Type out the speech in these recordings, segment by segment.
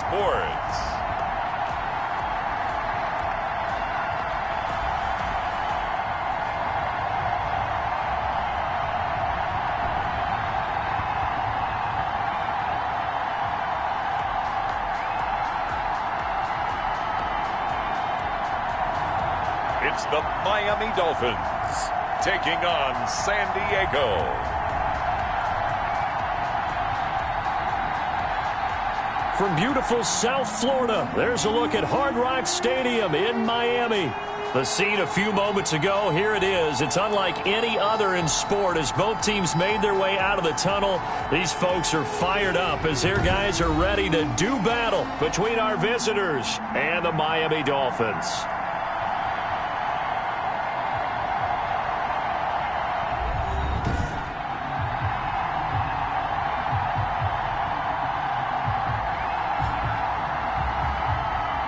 Sports. It's the Miami Dolphins taking on San Diego. From beautiful South Florida, there's a look at Hard Rock Stadium in Miami. The scene a few moments ago, here it is. It's unlike any other in sport as both teams made their way out of the tunnel. These folks are fired up as their guys are ready to do battle between our visitors and the Miami Dolphins.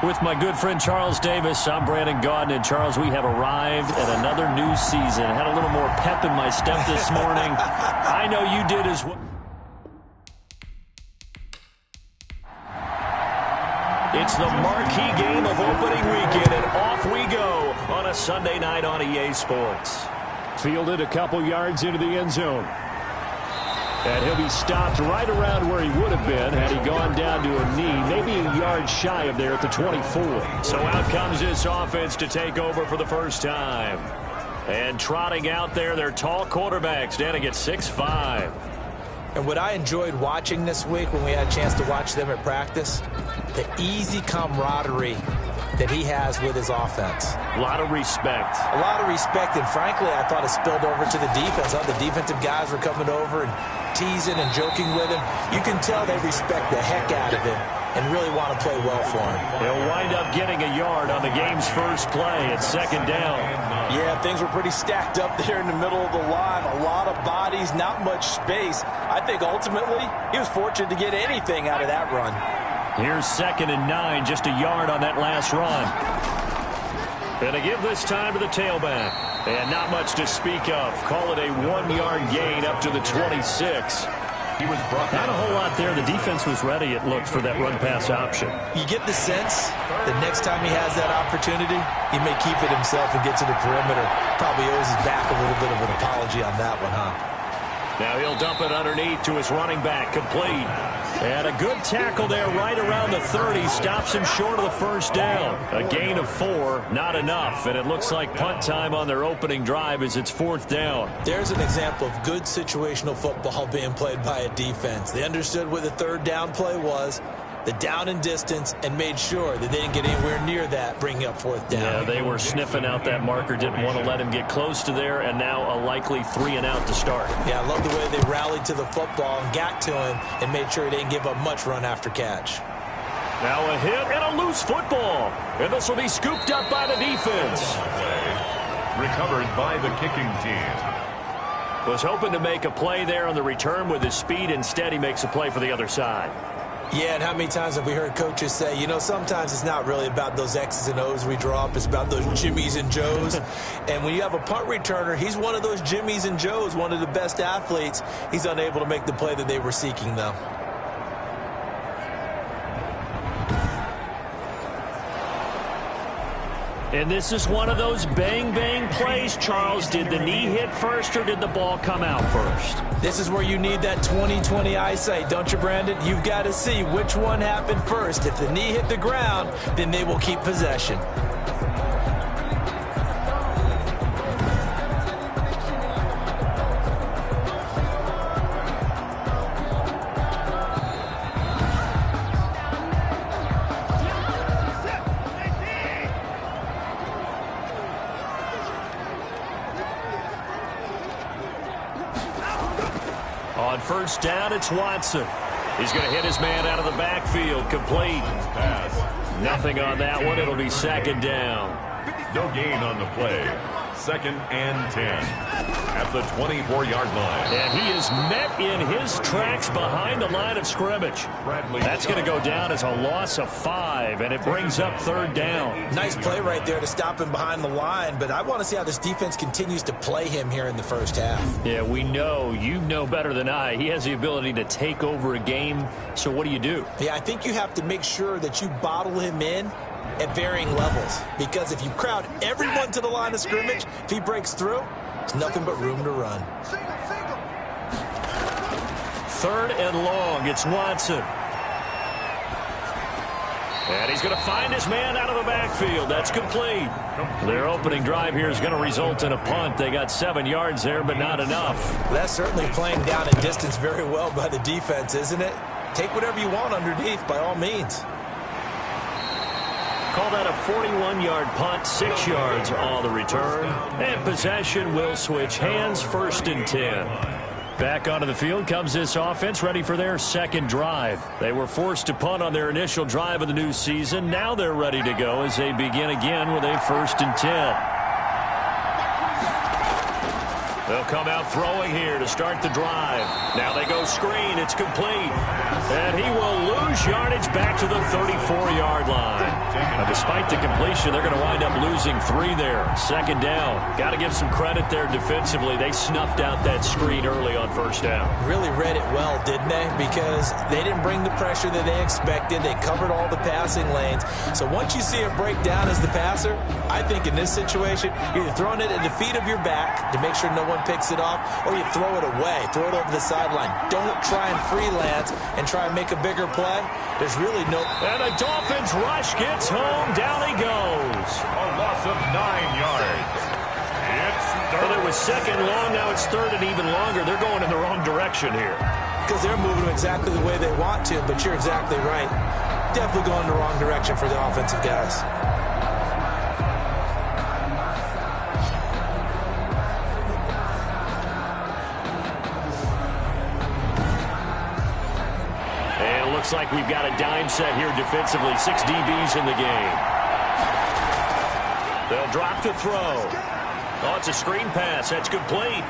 With my good friend Charles Davis, I'm Brandon Gaudin. And Charles, we have arrived at another new season. Had a little more pep in my step this morning. I know you did as well. It's the marquee game of opening weekend, and off we go on a Sunday night on EA Sports. Fielded a couple yards into the end zone. And he'll be stopped right around where he would have been had he gone down to a knee, maybe a yard shy of there at the 24. So out comes this offense to take over for the first time. And trotting out there, their tall quarterback standing at 6'5". And what I enjoyed watching this week when we had a chance to watch them at practice, the easy camaraderie that he has with his offense. A lot of respect. A lot of respect, and frankly, I thought it spilled over to the defense. How the defensive guys were coming over and teasing and joking with him. You can tell they respect the heck out of him and really want to play well for him. He'll wind up getting a yard on the game's first play at second down. Yeah, things were pretty stacked up there in the middle of the line. A lot of bodies, not much space. I think ultimately he was fortunate to get anything out of that run. Here's 2nd and 9, just a yard on that last run. And to give this time to the tailback. And not much to speak of. Call it a 1-yard gain up to the 26. He was brought not a whole lot there. The defense was ready, it looked, for that run-pass option. You get the sense that next time he has that opportunity, he may keep it himself and get to the perimeter. Probably owes his back a little bit of an apology on that one, huh? Now he'll dump it underneath to his running back, complete. And a good tackle there right around the 30. Stops him short of the first down. A gain of 4, not enough. And it looks like punt time on their opening drive as it's 4th down. There's an example of good situational football being played by a defense. They understood what the 3rd down play was, the down and distance, and made sure that they didn't get anywhere near that, bringing up 4th down. Yeah, they were sniffing out that marker, didn't want to let him get close to there, and now a likely 3 and out to start. Yeah, I love the way they rallied to the football and got to him and made sure he didn't give up much run after catch. Now a hit and a loose football, and this will be scooped up by the defense. Recovered by the kicking team. Was hoping to make a play there on the return with his speed. Instead, he makes a play for the other side. Yeah, and how many times have we heard coaches say, you know, sometimes it's not really about those X's and O's we draw up. It's about those Jimmies and Joes. And when you have a punt returner, he's one of those Jimmies and Joes, one of the best athletes. He's unable to make the play that they were seeking, though. And this is one of those bang-bang plays, Charles. Did the knee hit first or did the ball come out first? This is where you need that 20/20 eyesight, don't you, Brandon? You've got to see which one happened first. If the knee hit the ground, then they will keep possession. On first down, it's Watson. He's going to hit his man out of the backfield. Complete. Nothing on that one. It'll be 2nd down. No gain on the play. 2nd and 10 at the 24-yard line. And he is met in his tracks behind the line of scrimmage. That's going to go down as a loss of 5, and it brings up 3rd down. Nice play right there to stop him behind the line, but I want to see how this defense continues to play him here in the first half. Yeah, we know, you know better than I, he has the ability to take over a game, so what do you do? Yeah, I think you have to make sure that you bottle him in at varying levels, because if you crowd everyone to the line of scrimmage, if he breaks through, there's nothing but room to run. 3rd and long, it's Watson. And he's going to find his man out of the backfield. That's complete. Their opening drive here is going to result in a punt. They got 7 yards there, but not enough. That's certainly playing down in distance very well by the defense, isn't it? Take whatever you want underneath, by all means. Call that a 41-yard punt, 6 yards on the return. And possession will switch hands, 1st and 10. Back onto the field comes this offense, ready for their 2nd drive. They were forced to punt on their initial drive of the new season. Now they're ready to go as they begin again with a 1st and 10. They'll come out throwing here to start the drive. Now they go screen. It's complete. And he will lose yardage back to the 34-yard line. Now, despite the completion, they're going to wind up losing 3 there. 2nd down. Got to give some credit there defensively. They snuffed out that screen early on 1st down. Really read it well, didn't they? Because they didn't bring the pressure that they expected. They covered all the passing lanes. So once you see a breakdown as the passer, I think in this situation, you're either throwing it at the feet of your back to make sure no one picks it off, or you throw it away, throw it over the sideline. Don't try and freelance and try and make a bigger play. There's really no... And the Dolphins rush gets home. Down he goes. A loss of 9 yards. It's 3rd. Well, it was 2nd long. Now it's 3rd and even longer. They're going in the wrong direction here. Because they're moving exactly the way they want to, but you're exactly right. Definitely going in the wrong direction for the offensive guys. Looks like we've got a dime set here defensively. 6 DBs in the game. They'll drop to throw. Oh, it's a screen pass. That's complete.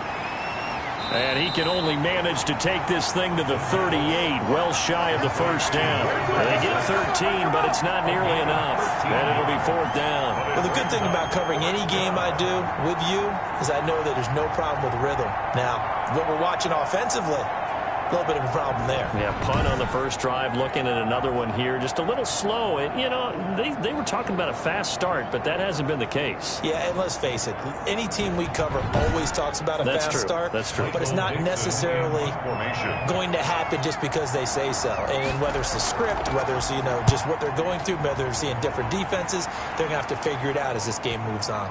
And he can only manage to take this thing to the 38, well shy of the 1st down. They get 13, but it's not nearly enough. And it'll be 4th down. Well, the good thing about covering any game I do with you is I know that there's no problem with rhythm. Now, what we're watching offensively, a little bit of a problem there. Yeah, punt on the 1st drive, looking at another one here. Just a little slow. And, you know, they were talking about a fast start, but that hasn't been the case. Yeah, and let's face it, any team we cover always talks about a fast start. That's true. But it's not necessarily going to happen just because they say so. And whether it's the script, whether it's, you know, just what they're going through, whether they're seeing different defenses, they're going to have to figure it out as this game moves on.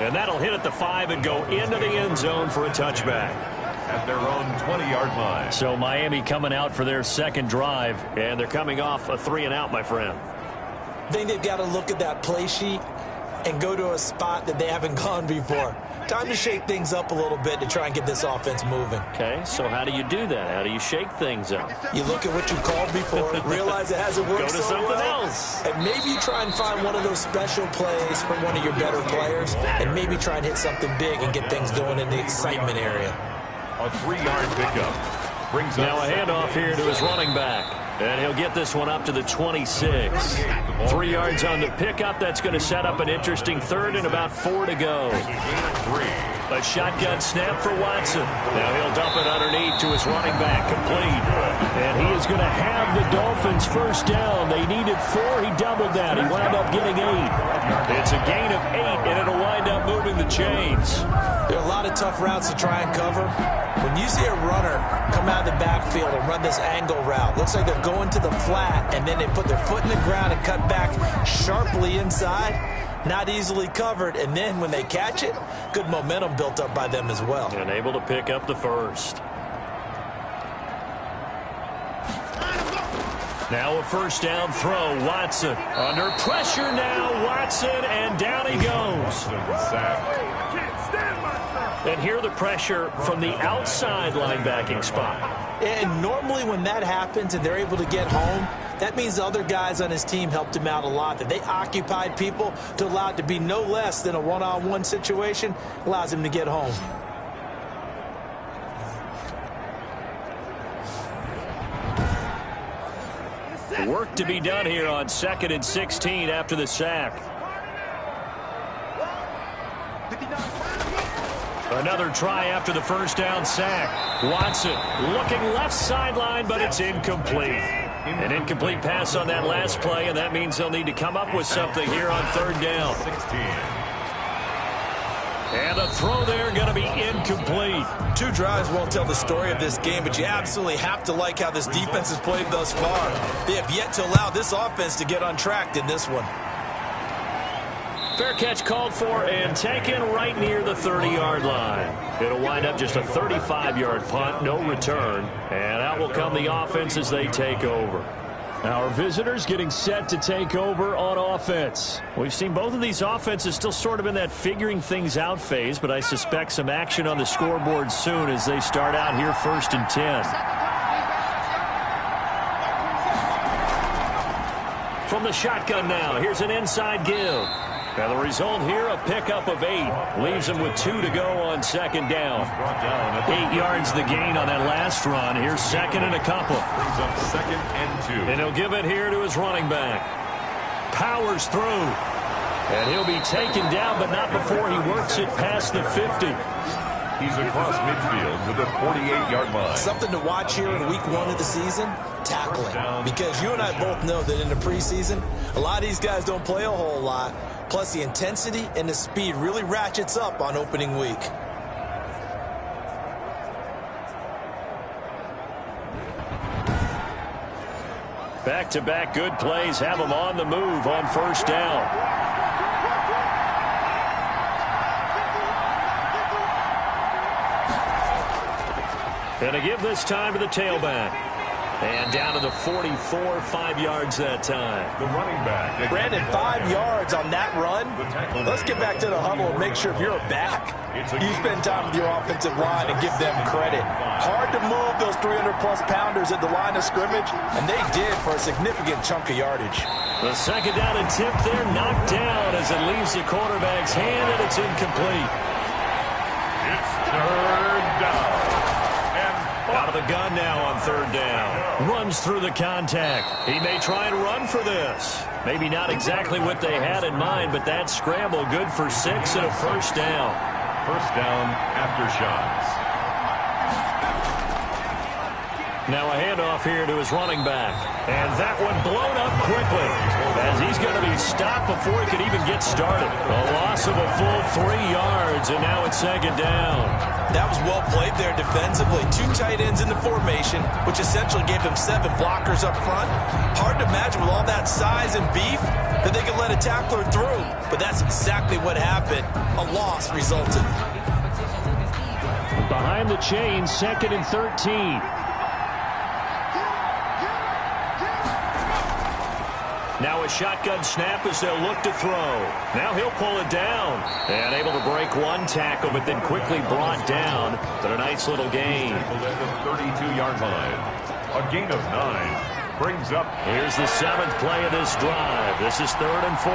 And that'll hit at the 5 and go into the end zone for a touchback. At their own 20-yard line. So Miami coming out for their 2nd drive, and they're coming off a 3-and-out, my friend. I think they've got to look at that play sheet and go to a spot that they haven't gone before. Time to shake things up a little bit to try and get this offense moving. Okay, so how do you do that? How do you shake things up? You look at what you called before, realize it hasn't worked Go to so something well, else. and maybe you try and find one of those special plays from one of your better players, and maybe try and hit something big and get things going in the excitement area. A 3-yard pickup. Brings now a handoff here to his running back. And he'll get this one up to the 26. 3 yards on the pickup. That's going to set up an interesting 3rd and about 4 to go. A shotgun snap for Watson. Now he'll dump it underneath to his running back. Complete. And he is going to have the Dolphins 1st down. They needed 4. He doubled that. He wound up getting 8. It's a gain of 8, and it'll wind up moving the chains. There are a lot of tough routes to try and cover. When you see a runner come out of the backfield and run this angle route, looks like they're going to the flat, and then they put their foot in the ground and cut back sharply inside. Not easily covered, and then when they catch it, good momentum built up by them as well. And able to pick up the 1st. Now a 1st down throw. Watson under pressure now. Watson, and down he goes. And here the pressure from the outside linebacking spot. And normally when that happens and they're able to get home, that means the other guys on his team helped him out a lot, that they occupied people to allow it to be no less than a one-on-one situation, allows him to get home. Work to be done here on 2nd and 16 after the sack. Another try after the first down sack. Watson looking left sideline, but it's incomplete. An incomplete pass on that last play, and that means they'll need to come up with something here on 3rd down. 16. And the throw there going to be incomplete. 2 drives won't tell the story of this game, but you absolutely have to like how this defense has played thus far. They have yet to allow this offense to get untracked in this one. Fair catch called for and taken right near the 30-yard line. It'll wind up just a 35-yard punt, no return, and out will come the offense as they take over. Our visitors getting set to take over on offense. We've seen both of these offenses still sort of in that figuring things out phase, but I suspect some action on the scoreboard soon as they start out here 1st and 10. From the shotgun now, here's an inside give. And the result here, a pickup of 8. Leaves him with 2 to go on 2nd down. 8 yards the gain on that last run. Here's 2nd and a couple. Brings up 2nd and 2. And he'll give it here to his running back. Powers through. And he'll be taken down, but not before he works it past the 50. He's across midfield with a 48-yard line. Something to watch here in week 1 of the season, tackling. Because you and I both know that in the preseason, a lot of these guys don't play a whole lot. Plus, the intensity and the speed really ratchets up on opening week. Back-to-back good plays have them on the move on 1st down. Gonna give this time to the tailback. And down to the 44, 5 yards that time. The running back. Brandon, 5 yards on that run. Let's get back to the huddle and make sure if you're a back, you spend time with your offensive line and give them credit. Hard to move those 300-plus pounders at the line of scrimmage, and they did for a significant chunk of yardage. The 2nd down attempt there knocked down as it leaves the quarterback's hand, and it's incomplete. It's 3rd down. Out of the gun now on 3rd down. Runs through the contact. He may try and run for this. Maybe not exactly what they had in mind, but that scramble good for 6 and a 1st down. 1st down Aftershocks. Now a handoff here to his running back. And that one blown up quickly as he's going to be stopped before he could even get started. A loss of a full 3 yards, and now it's 2nd down. That was well played there defensively. 2 tight ends in the formation, which essentially gave them 7 blockers up front. Hard to imagine with all that size and beef that they could let a tackler through. But that's exactly what happened. A loss resulted. Behind the chains, 2nd and 13. Now a shotgun snap as they'll look to throw. Now he'll pull it down. And able to break 1 tackle, but then quickly brought down. But a nice little gain. At the 32-yard line. A gain of 9. Brings up. Here's the 7th play of this drive. This is 3rd and 4.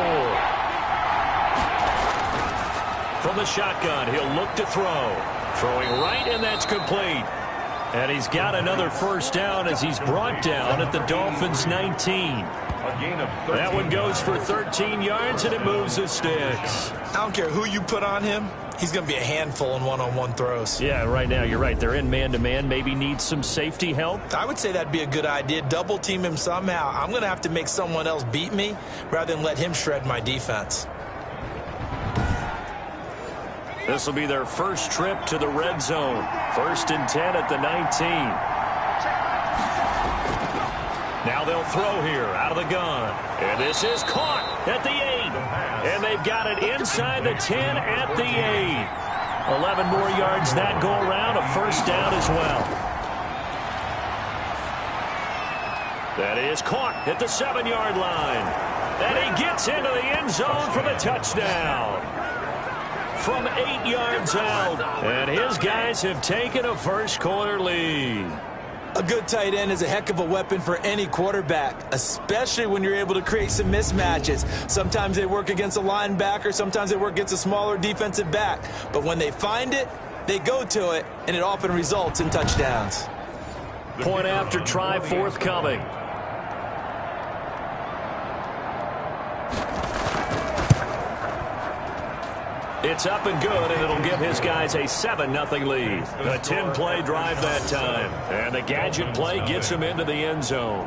From the shotgun, he'll look to throw. Throwing right, and that's complete. And he's got another 1st down as he's brought down at the Dolphins' 19. A gain of 13. That one goes for 13 yards, and it moves the sticks. I don't care who you put on him. He's going to be a handful in one-on-one throws. Yeah, right now, you're right. They're in man-to-man. Maybe need some safety help. I would say that'd be a good idea. Double team him somehow. I'm going to have to make someone else beat me rather than let him shred my defense. This will be their first trip to the red zone. 1st and 10 at the 19. Now they'll throw here out of the gun. And this is caught at the 8. And they've got it inside the 10 at the 8. 11 more yards that go around. A 1st down as well. That is caught at the 7-yard line. And he gets into the end zone for the touchdown. From 8 yards out. And his guys have taken a 1st quarter lead. A good tight end is a heck of a weapon for any quarterback, especially when you're able to create some mismatches. Sometimes they work against a linebacker, sometimes they work against a smaller defensive back. But when they find it, they go to it, and it often results in touchdowns. Point after try forthcoming. It's up and good, and it'll give his guys a 7-0 lead. A 10-play drive that time. And the gadget play gets him into the end zone.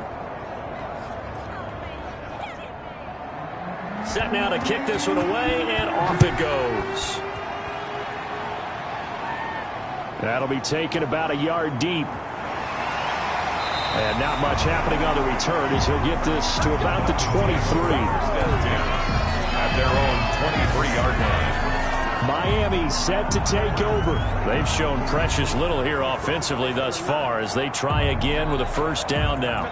Set now to kick this one away, and off it goes. That'll be taken about a yard deep. And not much happening on the return as he'll get this to about the 23. At their own 23-yard line. Miami set to take over. They've shown precious little here offensively thus far as they try again with a first down now.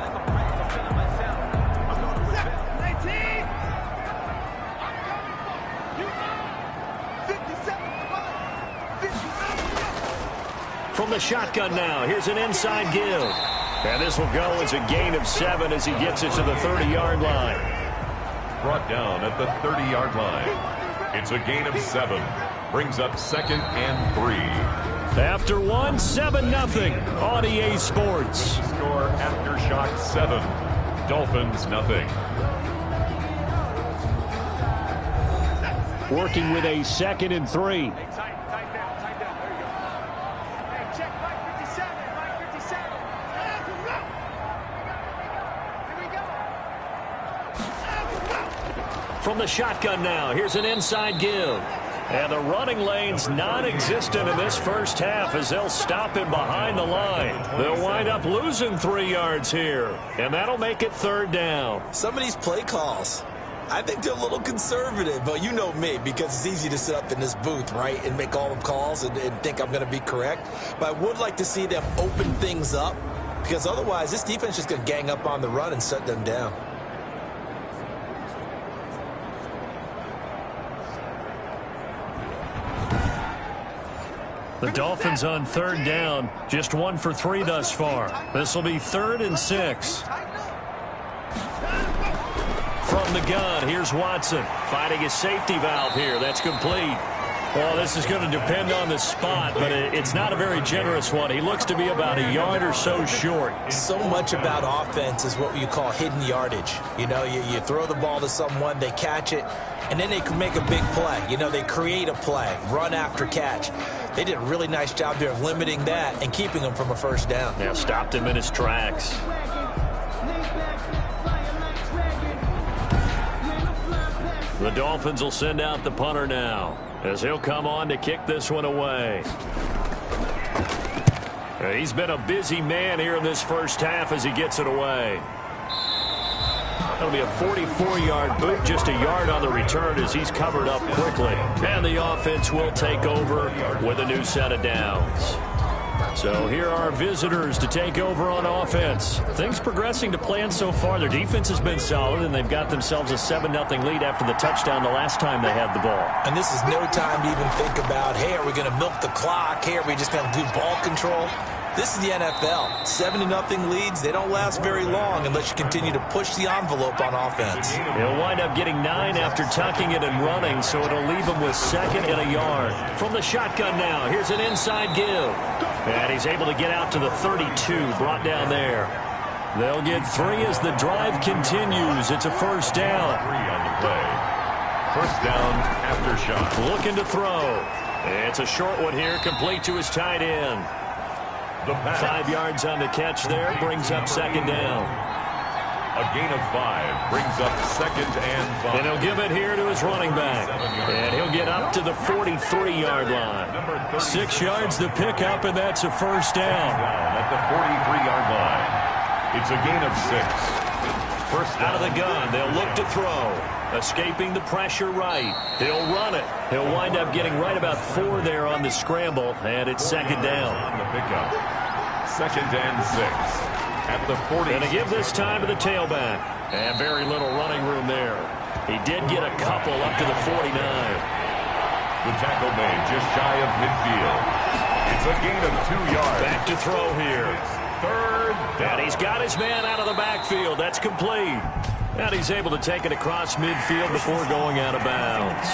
From the shotgun now, here's an inside give. And this will go as a gain of 7 as he gets it to the 30-yard line. Brought down at the 30-yard line. It's a gain of 7. Brings up 2nd and 3. After 1, 7-0 on EA Sports. Score Aftershocks 7. Dolphins 0. Working with a 2nd and 3. From the shotgun now, here's an inside give. And the running lane's non-existent in this first half as they'll stop him behind the line. They'll wind up losing 3 yards here, and that'll make it 3rd down. Some of these play calls, I think they're a little conservative, but you know me, because it's easy to sit up in this booth, right, and make all the calls and think I'm going to be correct. But I would like to see them open things up, because otherwise this defense is just going to gang up on the run and shut them down. The Dolphins on 3rd down, just 1 for 3 thus far. This will be 3rd and 6. From the gun, here's Watson finding his safety valve here. That's complete. Well, this is going to depend on the spot, but it's not a very generous one. He looks to be about a yard or so short. So much about offense is what you call hidden yardage. You know, you throw the ball to someone, they catch it, and then they can make a big play. You know, they create a play, run after catch. They did a really nice job there of limiting that and keeping him from a first down. Yeah, stopped him in his tracks. The Dolphins will send out the punter now as he'll come on to kick this one away. He's been a busy man here in this first half as he gets it away. That'll be a 44-yard boot, just a yard on the return as he's covered up quickly. And the offense will take over with a new set of downs. So here are our visitors to take over on offense. Things progressing to plan so far. Their defense has been solid, and they've got themselves a 7-0 lead after the touchdown the last time they had the ball. And this is no time to even think about, hey, are we going to milk the clock? Hey, are we just going to do ball control? This is the NFL. 7-0 leads, they don't last very long unless you continue to push the envelope on offense. He'll wind up getting 9 after tucking it and running, so it'll leave him with 2nd and a yard. From the shotgun now, here's an inside give. And he's able to get out to the 32, brought down there. They'll get 3 as the drive continues. It's a first down. 3 on the play. First down, Aftershock. Looking to throw. It's a short one here, complete to his tight end. 5 yards on the catch there, brings up 2nd down. A gain of 5 brings up 2nd and 5. And he'll give it here to his running back. And he'll get up to the 43-yard line. 6 yards to pick up, and that's a first down. At the 43-yard line. It's a gain of 6. First down. Out of the gun, they'll look to throw. Escaping the pressure right. He'll run it. He'll wind up getting right about 4 there on the scramble, and it's 2nd down. On the pickup. 2nd and 6. At the 40. Going to give this time to the tailback. And very little running room there. He did get a couple up to the 49. The tackle made just shy of midfield. It's a gain of 2 yards. Back to throw here. third down. And he's got his man out of the backfield. That's complete. And he's able to take it across midfield before going out of bounds.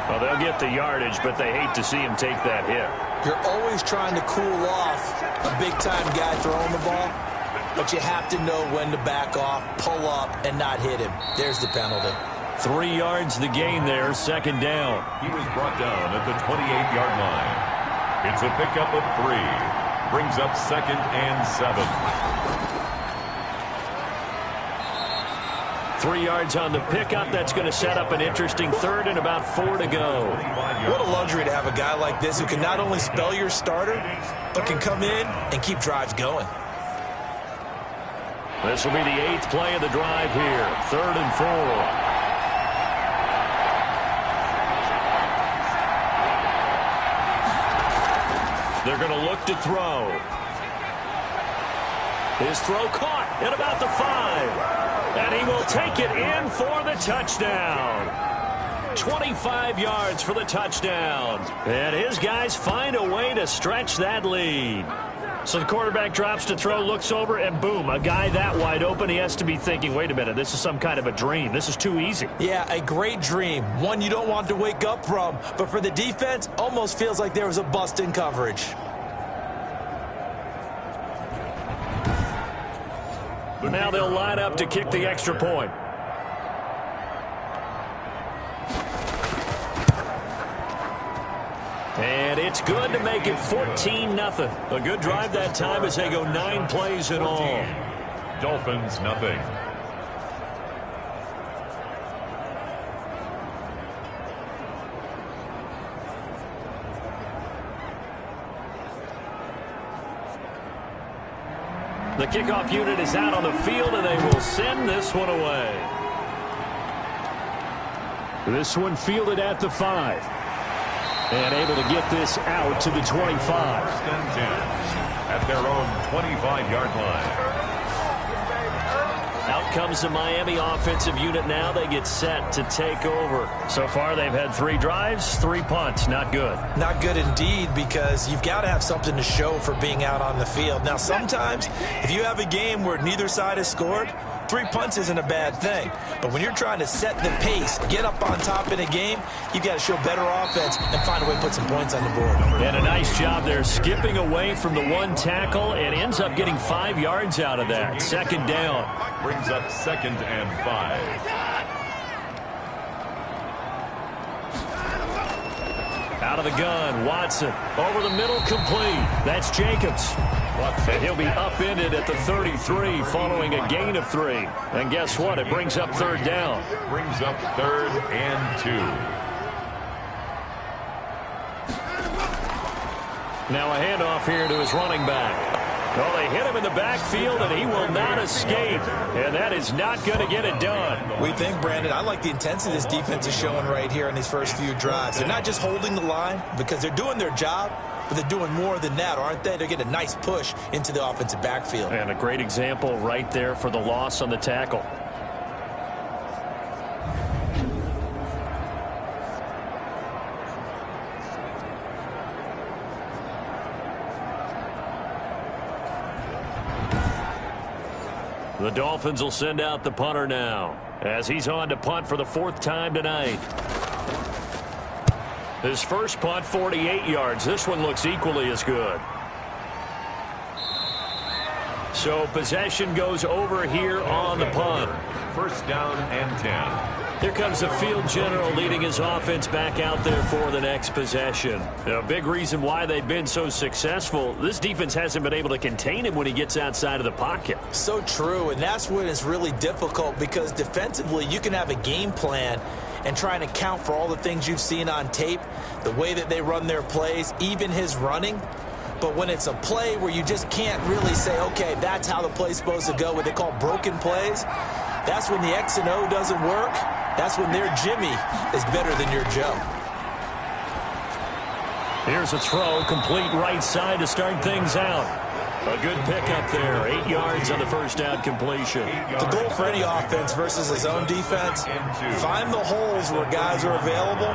Well, they'll get the yardage, but they hate to see him take that hit. You're always trying to cool off a big-time guy throwing the ball, but you have to know when to back off, pull up, and not hit him. There's the penalty. 3 yards the gain there, second down. He was brought down at the 28-yard line. It's a pickup of 3. Brings up 2nd and 7. 3 yards on the pickup. That's going to set up an interesting 3rd and about 4 to go. What a luxury to have a guy like this who can not only spell your starter, but can come in and keep drives going. This will be the 8th play of the drive here. 3rd and 4. They're going to look to throw. His throw caught at about the 5. And he will take it in for the touchdown. 25 yards for the touchdown. And his guys find a way to stretch that lead. So the quarterback drops to throw, looks over, and boom, a guy that wide open. He has to be thinking, wait a minute, this is some kind of a dream. This is too easy. Yeah, a great dream. One you don't want to wake up from. But for the defense, almost feels like there was a bust in coverage. Now they'll line up to kick the extra point. And it's good to make it 14-0. A good drive that time as they go 9 plays in all. Dolphins, nothing. The kickoff unit is out on the field, and they will send this one away. This one fielded at the 5. And able to get this out to the 25. 1st and 10 at their own 25-yard line. Out comes the Miami offensive unit now. They get set to take over. So far, they've had 3 drives, 3 punts. Not good. Not good indeed, because you've got to have something to show for being out on the field. Now, sometimes, if you have a game where neither side has scored, 3 punts isn't a bad thing. But when you're trying to set the pace, get up on top in a game, you've got to show better offense and find a way to put some points on the board. And a nice job there, skipping away from the 1 tackle and ends up getting 5 yards out of that. 2nd down. Brings up 2nd and 5. Out of the gun, Watson. Over the middle, complete. That's Jacobs. And he'll be upended at the 33 following a gain of 3. And guess what? It brings up 3rd down. Brings up 3rd and 2. Now a handoff here to his running back. Well, they hit him in the backfield, and he will not escape. And that is not going to get it done. We think, Brandon, I like the intensity this defense is showing right here in these first few drives. They're not just holding the line because they're doing their job, but they're doing more than that, aren't they? They're getting a nice push into the offensive backfield. And a great example right there for the loss on the tackle. The Dolphins will send out the punter now as he's on to punt for the 4th time tonight. His first punt, 48 yards. This one looks equally as good. So possession goes over here on the punt. 1st down and 10. Here comes the field general leading his offense back out there for the next possession. A big reason why they've been so successful, this defense hasn't been able to contain him when he gets outside of the pocket. So true, and that's when it's really difficult because defensively you can have a game plan and trying to account for all the things you've seen on tape, the way that they run their plays, even his running. But when it's a play where you just can't really say, okay, that's how the play's supposed to go, what they call broken plays, that's when the X and O doesn't work. That's when their Jimmy is better than your Joe. Here's a throw, complete right side to start things out. A good pickup there, 8 yards on the 1st down completion. The goal for any offense versus his own defense, find the holes where guys are available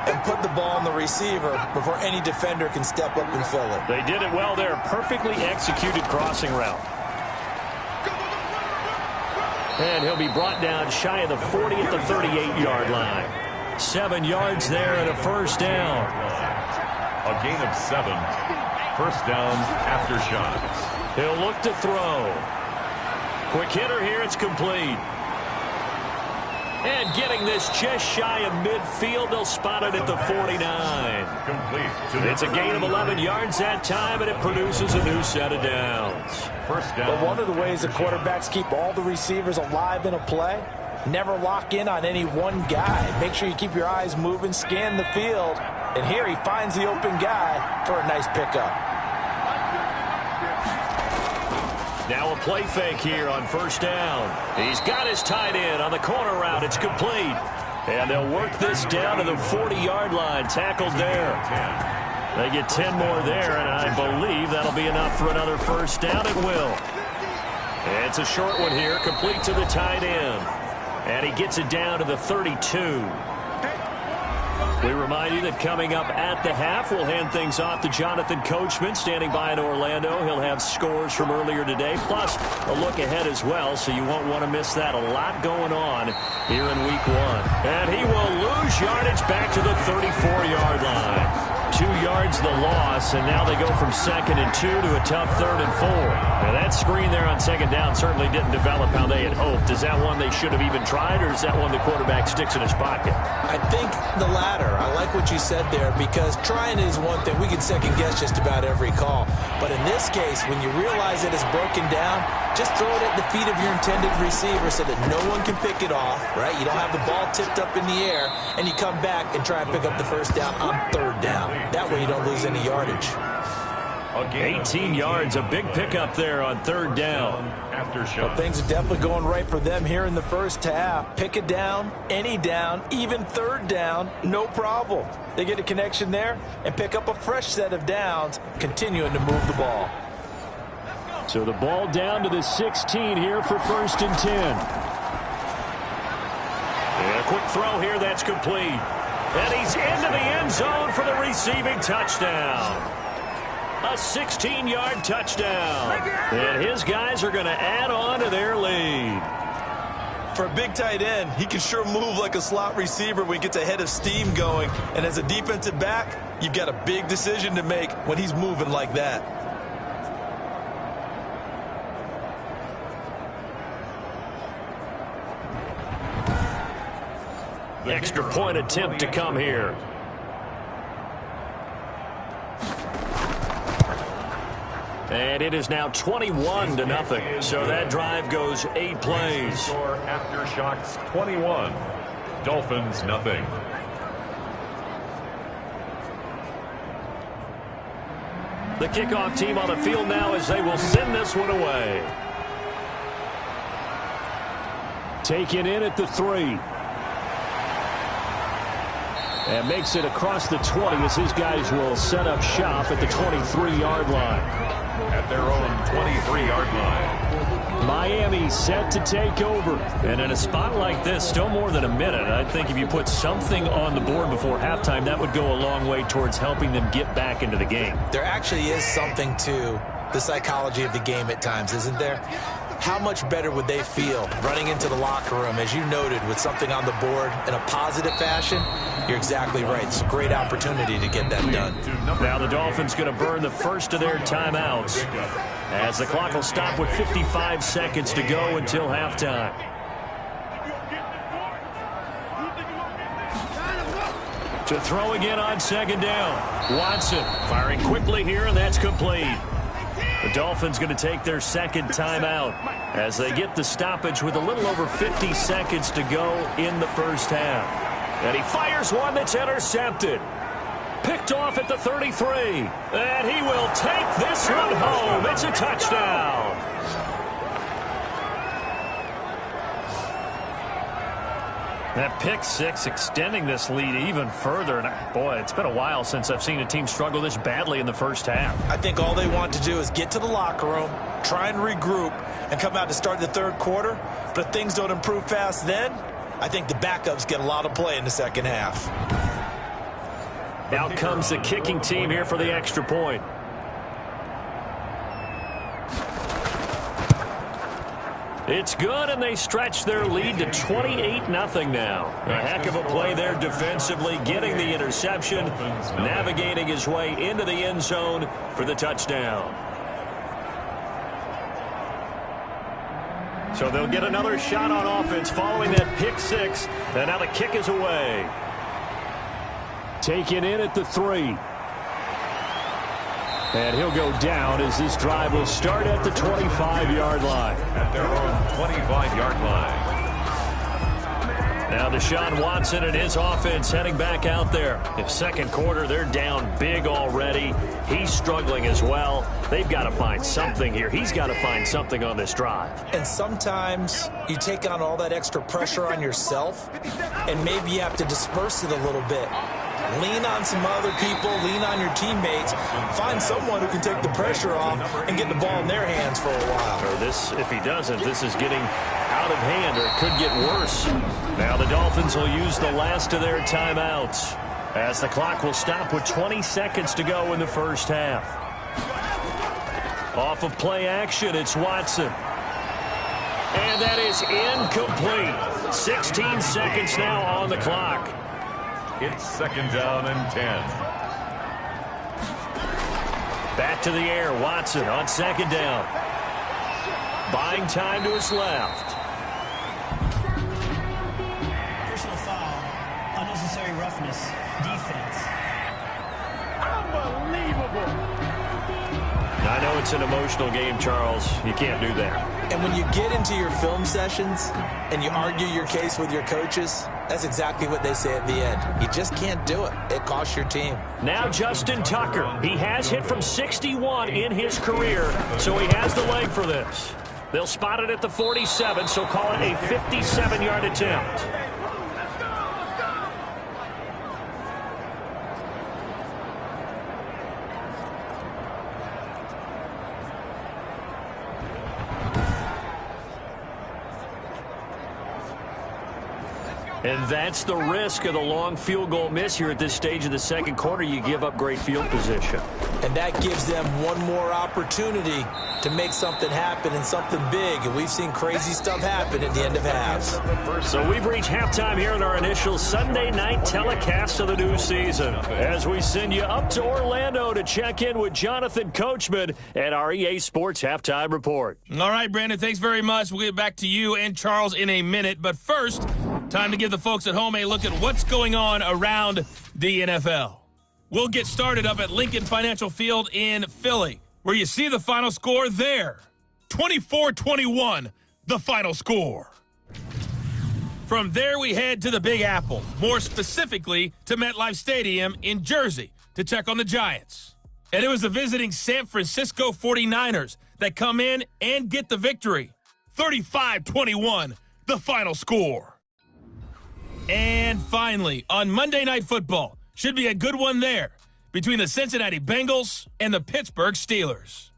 and put the ball on the receiver before any defender can step up and fill it. They did it well there. Perfectly executed crossing route. And he'll be brought down shy of the 40 at the 38-yard line. 7 yards there and a first down. A gain of 7. First down Aftershocks. He'll look to throw. Quick hitter here. It's complete. And getting this just shy of midfield, they'll spot it at the 49. Complete. It's a gain of 11 yards that time, and it produces a new set of downs. First down. But one of the ways the quarterbacks keep all the receivers alive in a play, never lock in on any one guy. Make sure you keep your eyes moving, scan the field. And here he finds the open guy for a nice pickup. Now a play fake here on first down. He's got his tight end on the corner route. It's complete. And they'll work this down to the 40-yard line. Tackled there. They get 10 more there, and I believe that'll be enough for another first down. It will. It's a short one here, complete to the tight end. And he gets it down to the 32. We remind you that coming up at the half, we'll hand things off to Jonathan Coachman standing by in Orlando. He'll have scores from earlier today, plus a look ahead as well, so you won't want to miss that. A lot going on here in Week 1. And he will lose yardage back to the 34-yard line. 2 yards the loss, and now they go from 2nd and 2 to a tough 3rd and 4. Now that screen there on 2nd down certainly didn't develop how they had hoped. Is that one they should have even tried, or is that one the quarterback sticks in his pocket? I think the latter. I like what you said there, because trying is one thing. We can second guess just about every call. But in this case, when you realize that it's broken down, just throw it at the feet of your intended receiver so that no one can pick it off, right? You don't have the ball tipped up in the air, and you come back and try and pick up the first down on 3rd down. That way you don't lose any yardage. 18 yards, a big pickup there on 3rd down. Well, things are definitely going right for them here in the first half. Pick it down, any down, even 3rd down, no problem. They get a connection there and pick up a fresh set of downs, continuing to move the ball. So the ball down to the 16 here for 1st and 10. And a quick throw here, that's complete. And he's into the end zone for the receiving touchdown. A 16-yard touchdown. And his guys are going to add on to their lead. For a big tight end, he can sure move like a slot receiver when he gets a head of steam going. And as a defensive back, you've got a big decision to make when he's moving like that. Extra point attempt to come here. And it is now 21-0. So that drive goes 8 plays. Score Aftershocks 21. Dolphins nothing. The kickoff team on the field now as they will send this one away. Taken in at the 3. And makes it across the 20 as his guys will set up shop at the 23-yard line. At their own 23-yard line. Miami set to take over. And in a spot like this, still more than a minute. I think if you put something on the board before halftime, that would go a long way towards helping them get back into the game. There actually is something to the psychology of the game at times, isn't there? How much better would they feel running into the locker room, as you noted, with something on the board in a positive fashion? You're exactly right. It's a great opportunity to get that done. Now the Dolphins going to burn the first of their timeouts as the clock will stop with 55 seconds to go until halftime. To throw again on 2nd down. Watson firing quickly here, and that's complete. The Dolphins going to take their 2nd timeout as they get the stoppage with a little over 50 seconds to go in the first half. And he fires one that's intercepted. Picked off at the 33. And he will take this one home. It's a touchdown. That pick 6 extending this lead even further. And boy, it's been a while since I've seen a team struggle this badly in the first half. I think all they want to do is get to the locker room, try and regroup, and come out to start the 3rd quarter. But if things don't improve fast then, I think the backups get a lot of play in the second half. Out comes the kicking team here for the extra point. It's good, and they stretch their lead to 28-0 now. A heck of a play there defensively, getting the interception, navigating his way into the end zone for the touchdown. So they'll get another shot on offense following that pick six, and now the kick is away. Taken in at the 3. And he'll go down as this drive will start at the 25-yard line. At their own 25-yard line. Now Deshaun Watson and his offense heading back out there. In second quarter, they're down big already. He's struggling as well. They've got to find something here. He's got to find something on this drive. And sometimes you take on all that extra pressure on yourself, and maybe you have to disperse it a little bit. Lean on some other people, lean on your teammates, find someone who can take the pressure off and get the ball in their hands for a while. Or this, if he doesn't, this is getting out of hand, or it could get worse. Now the Dolphins will use the last of their timeouts as the clock will stop with 20 seconds to go in the first half. Off of play action, it's Watson. And that is incomplete. 16 seconds now on the clock. It's second down and 10. Back to the air, Watson on second down. Buying time to his left. Personal foul, unnecessary roughness, defense. Unbelievable. I know it's an emotional game, Charles. You can't do that. And when you get into your film sessions and you argue your case with your coaches, that's exactly what they say at the end. You just can't do it. It costs your team. Now Justin Tucker. He has hit from 61 in his career, so he has the leg for this. They'll spot it at the 47, so call it a 57-yard attempt. And that's the risk of the long field goal miss here at this stage of the second quarter. You give up great field position. And that gives them one more opportunity to make something happen and something big. And we've seen crazy stuff happen at the end of halves. So we've reached halftime here in our initial Sunday night telecast of the new season, as we send you up to Orlando to check in with Jonathan Coachman at our EA Sports Halftime Report. All right, Brandon, thanks very much. We'll get back to you and Charles in a minute. But first, time to give the folks at home a look at what's going on around the NFL. We'll get started up at Lincoln Financial Field in Philly, where you see the final score there. 24-21, the final score. From there, we head to the Big Apple, more specifically to MetLife Stadium in Jersey, to check on the Giants. And it was the visiting San Francisco 49ers that come in and get the victory. 35-21, the final score. And finally, on Monday Night Football, should be a good one there, between the Cincinnati Bengals and the Pittsburgh Steelers.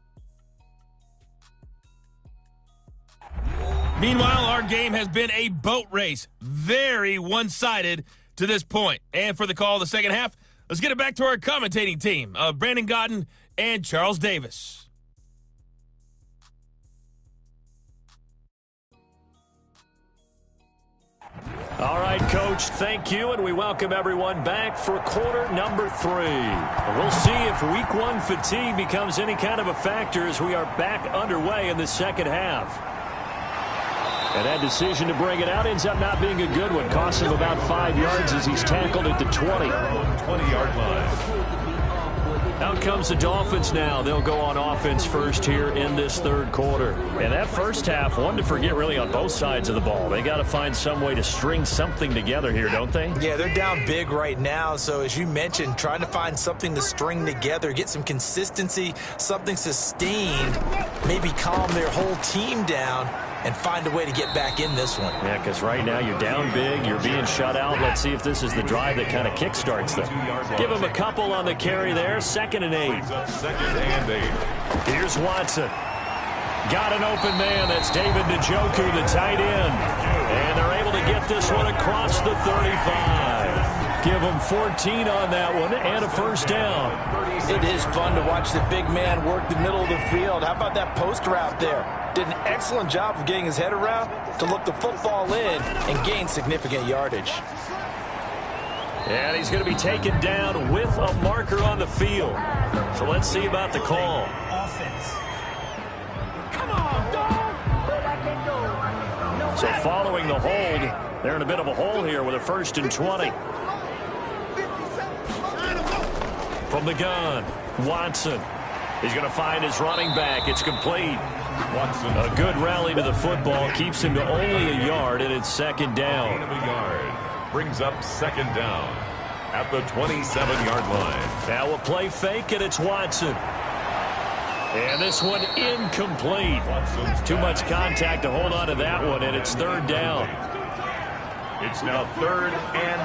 Meanwhile, our game has been a boat race, very one-sided to this point. And for the call of the second half, let's get it back to our commentating team of Brandon Godden and Charles Davis. All right, Coach, thank you, and we welcome everyone back for quarter number 3. We'll see if week 1 fatigue becomes any kind of a factor as we are back underway in the second half. And that decision to bring it out ends up not being a good one. Costs him about 5 yards as he's tackled at the 20. 20-yard line. Out comes the Dolphins now. They'll go on offense first here in this third quarter. And that first half, one to forget really on both sides of the ball. They got to find some way to string something together here, don't they? Yeah, they're down big right now. So as you mentioned, trying to find something to string together, get some consistency, something sustained, maybe calm their whole team down and find a way to get back in this one. Yeah, because right now you're down big, you're being shut out. Let's see if this is the drive that kind of kickstarts them. Give them a couple on the carry there, 2nd and 8. Second and 8. Here's Watson. Got an open man. That's David Njoku, the tight end. And they're able to get this one across the 35. Give him 14 on that one and a first down. It is fun to watch the big man work the middle of the field. How about that post route there? Did an excellent job of getting his head around to look the football in and gain significant yardage. And he's going to be taken down with a marker on the field. So let's see about the call. Offense. So following the hold, they're in a bit of a hole here with a 1st and 20. From the gun, Watson. He's going to find his running back. It's complete. Watson. A good rally to the football keeps him to only a yard, and it's 2nd down. Gain of a yard. Brings up 2nd down at the 27-yard line. Now a play fake, and it's Watson. And this one incomplete. Too much contact to hold on to that one, and it's 3rd down. It's now 3rd and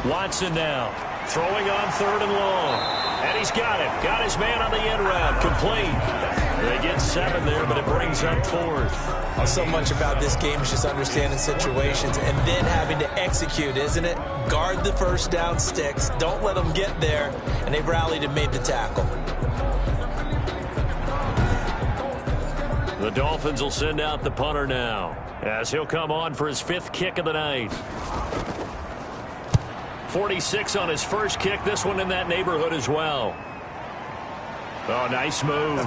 19. Watson now throwing on 3rd and long. And he's got it. Got his man on the end route. Complete. They get 7 there, but it brings up 4th. So much about this game is just understanding situations and then having to execute, isn't it? Guard the first down sticks. Don't let them get there. And they rallied and made the tackle. The Dolphins will send out the punter now as he'll come on for his 5th kick of the night. 46 on his first kick. This one in that neighborhood as well. Oh, nice move.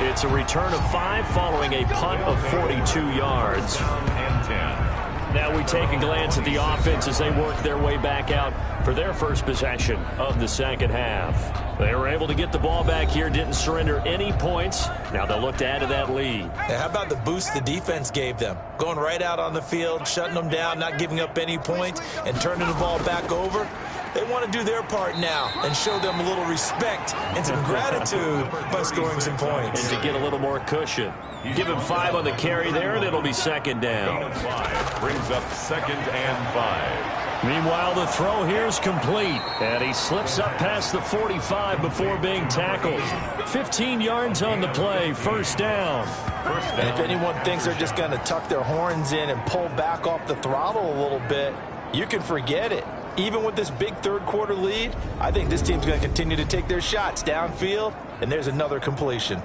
It's a return of 5 following a punt of 42 yards. And 10. Now we take a glance at the offense as they work their way back out for their first possession of the second half. They were able to get the ball back here, didn't surrender any points. Now they'll look to add to that lead. And how about the boost the defense gave them? Going right out on the field, shutting them down, not giving up any points, and turning the ball back over. They want to do their part now and show them a little respect and some gratitude by scoring some points. And to get a little more cushion. Give him 5 on the carry there, and it'll be 2nd down. Gain of 5 brings up 2nd and 5. Meanwhile, the throw here is complete. And he slips up past the 45 before being tackled. 15 yards on the play, 1st down. And if anyone thinks they're just going to tuck their horns in and pull back off the throttle a little bit, you can forget it. Even with this big 3rd quarter lead, I think this team's going to continue to take their shots downfield, and there's another completion.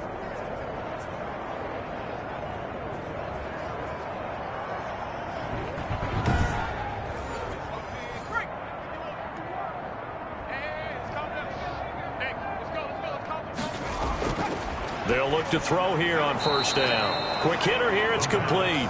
They'll look to throw here on 1st down. Quick hitter here, it's complete.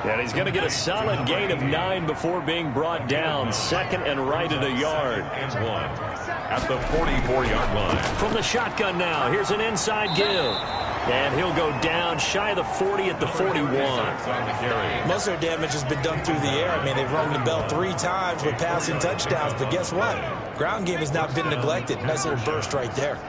And he's going to get a solid gain of 9 before being brought down. 2nd and right at a yard. And 1 at the 44-yard line. From the shotgun now, here's an inside give. And he'll go down shy of the 40 at the 41. On the carry. Most of their damage has been done through the air. I mean, they've rung the bell 3 times with passing touchdowns, but guess what? Ground game has not been neglected. Nice little burst right there.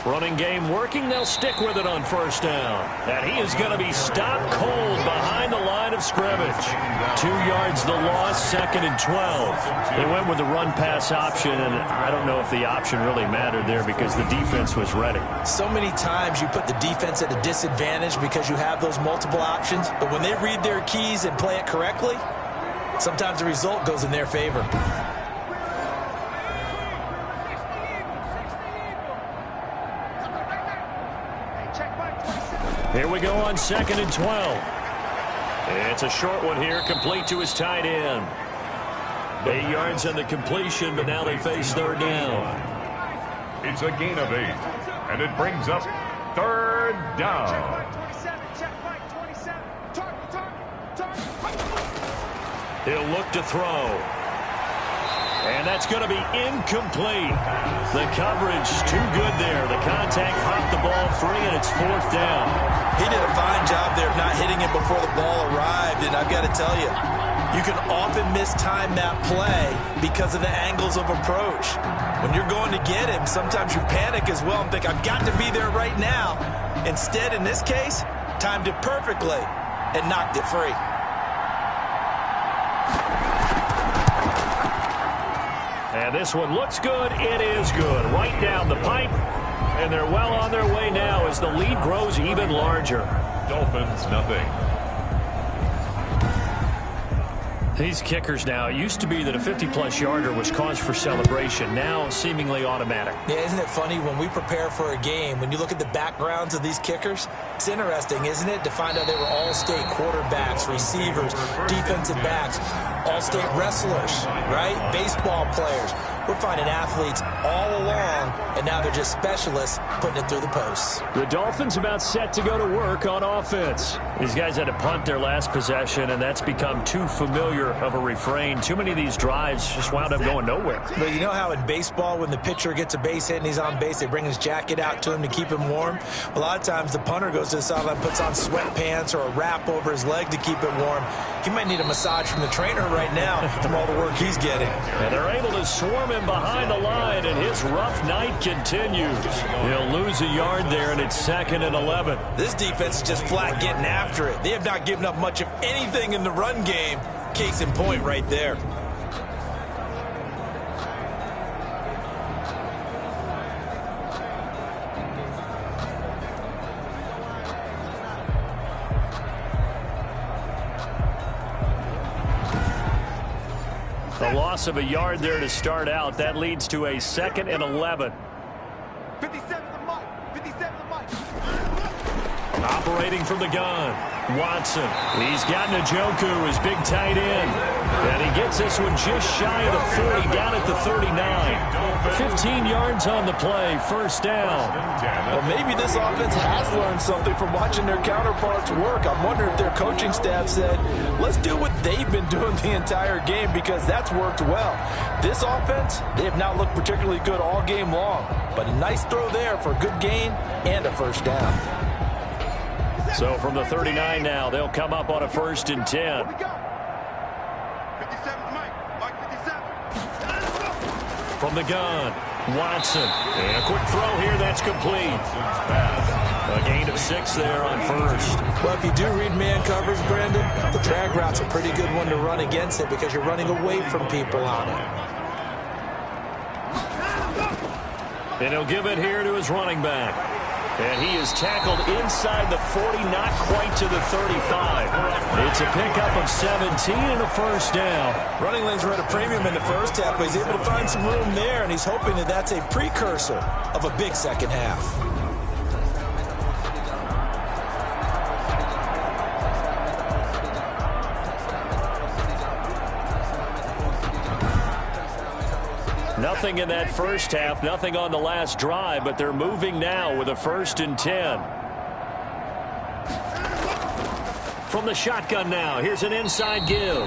Running game working. They'll stick with it on 1st down. And he is going to be stopped cold behind the line of scrimmage. 2 yards the loss, 2nd and 12. They went with the run-pass option, and I don't know if the option really mattered there because the defense was ready. So many times you put the defense at a disadvantage because you have those multiple options, but when they read their keys and play it correctly, sometimes the result goes in their favor. Here we go on 2nd and 12. It's a short one here, complete to his tight end. 8 yards on the completion, but now they face 3rd down. It's a gain of 8, and it brings up 3rd down. He'll look to throw. And that's going to be incomplete. The coverage too good there. The contact popped the ball free, and it's 4th down. He did a fine job there of not hitting it before the ball arrived, and I've got to tell you, you can often mistime that play because of the angles of approach. When you're going to get him, sometimes you panic as well and think, I've got to be there right now. Instead, in this case, timed it perfectly and knocked it free. And this one looks good. It is good. Right down the pipe. And they're well on their way now as the lead grows even larger. Dolphins, nothing. These kickers now, it used to be that a 50-plus yarder was cause for celebration. Now, seemingly automatic. Yeah, isn't it funny when we prepare for a game, when you look at the backgrounds of these kickers, it's interesting, isn't it, to find out they were all-state quarterbacks, receivers, defensive backs, all-state wrestlers, right? Baseball players. We're finding athletes all along, and now they're just specialists putting it through the posts. The Dolphins about set to go to work on offense. These guys had to punt their last possession, and that's become too familiar of a refrain. Too many of these drives just wound up going nowhere. But you know how in baseball, when the pitcher gets a base hit and he's on base, they bring his jacket out to him to keep him warm? A lot of times the punter goes to the sideline, puts on sweatpants or a wrap over his leg to keep it warm. He might need a massage from the trainer right now from all the work he's getting. And they're able to swarm him behind the line, and his rough night continues. He'll lose a yard there, and it's 2nd and 11. This defense is just flat getting after it. They have not given up much of anything in the run game. Case in point right there. A loss of a yard there to start out. That leads to a 2nd and 11. 57 to Mike. 57 to Mike. Operating from the gun, Watson. He's got Njoku, his big tight end. And he gets this one just shy of the 40, down at the 39. 15 yards on the play, first down. Well, maybe this offense has learned something from watching their counterparts work. I'm wondering if their coaching staff said, let's do what they've been doing the entire game, because that's worked well. This offense, they have not looked particularly good all game long, but a nice throw there for a good gain and a first down. So from the 39 now, they'll come up on a 1st and 10. 57 to Mike. Mike 57. From the gun, Watson. And a quick throw here, that's complete. A gain of 6 there on 1st. Well, if you do read man coverage, Brandon, the drag route's a pretty good one to run against it because you're running away from people on it. And he'll give it here to his running back. And he is tackled inside the 40, not quite to the 35. It's a pickup of 17 and a first down. Running lanes were at a premium in the first half, but he's able to find some room there, and he's hoping that that's a precursor of a big second half. Nothing in that first half, nothing on the last drive, but they're moving now with a 1st and 10. From the shotgun now, here's an inside give.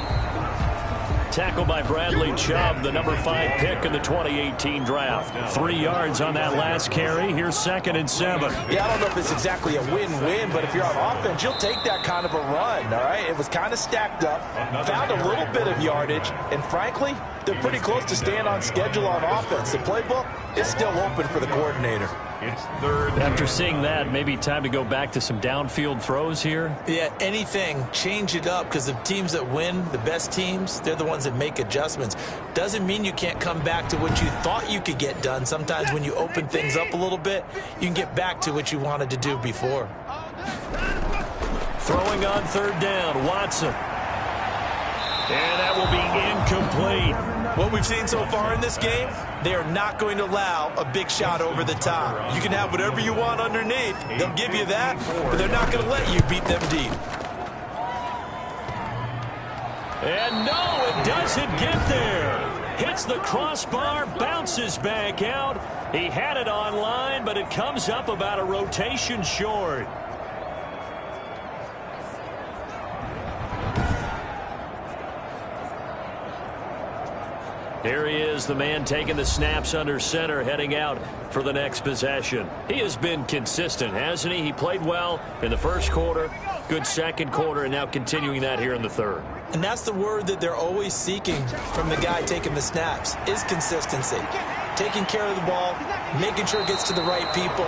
Tackled by Bradley Chubb, the number 5 pick in the 2018 draft. 3 yards on that last carry. Here's 2nd and 7. Yeah, I don't know if it's exactly a win-win, but if you're on offense, you'll take that kind of a run, all right? It was kind of stacked up, found a little bit of yardage, and frankly, they're pretty close to staying on schedule on offense. The playbook is still open for the coordinator. It's 3rd. After seeing that, maybe time to go back to some downfield throws here. Yeah, anything, change it up, because the teams that win, the best teams, they're the ones that make adjustments. Doesn't mean you can't come back to what you thought you could get done. Sometimes when you open things up a little bit, you can get back to what you wanted to do before. Throwing on 3rd down, Watson. And that will be incomplete. What we've seen so far in this game, they are not going to allow a big shot over the top. You can have whatever you want underneath. They'll give you that, but they're not going to let you beat them deep. And no, it doesn't get there. Hits the crossbar, bounces back out. He had it online, but it comes up about a rotation short. Here he is, the man taking the snaps under center, heading out for the next possession. He has been consistent, hasn't he? He played well in the first quarter, good second quarter, and now continuing that here in the third. And that's the word that they're always seeking from the guy taking the snaps, is consistency. Taking care of the ball, making sure it gets to the right people,